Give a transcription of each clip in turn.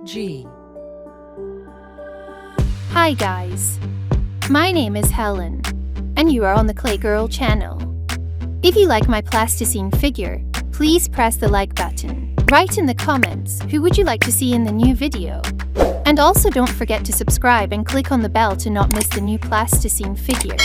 G. Hi guys, my name is Helen, and you are on the Clay Girl channel. If you like my plasticine figure, please press the like button. Write in the comments who would you like to see in the new video. And also don't forget to subscribe and click on the bell to not miss the new plasticine figure.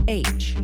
H.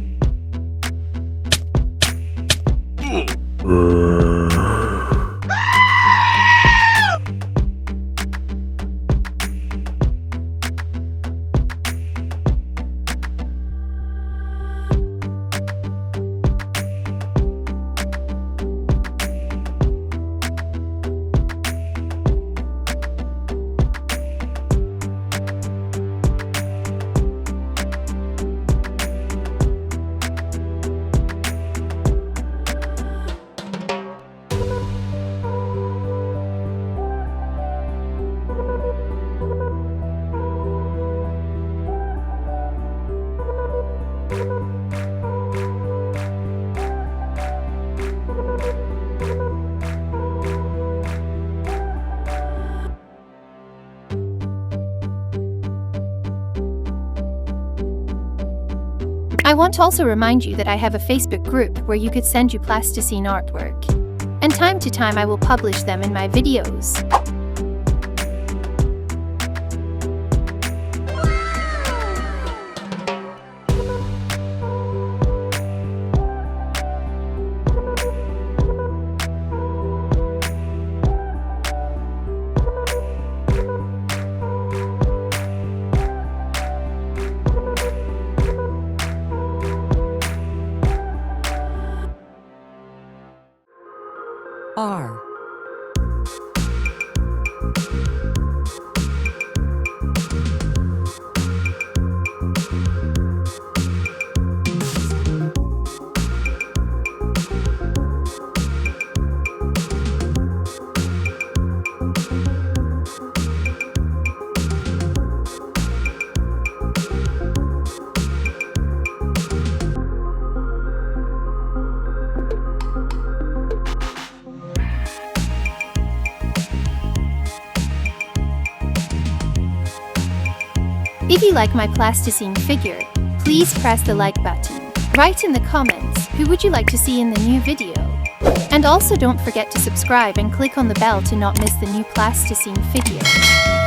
I want to also remind you that I have a Facebook group where you could send you plasticine artwork. And time to time I will publish them in my videos. R. If you like my plasticine figure, please press the like button. Write in the comments who would you like to see in the new video. And also don't forget to subscribe and click on the bell to not miss the new plasticine figure.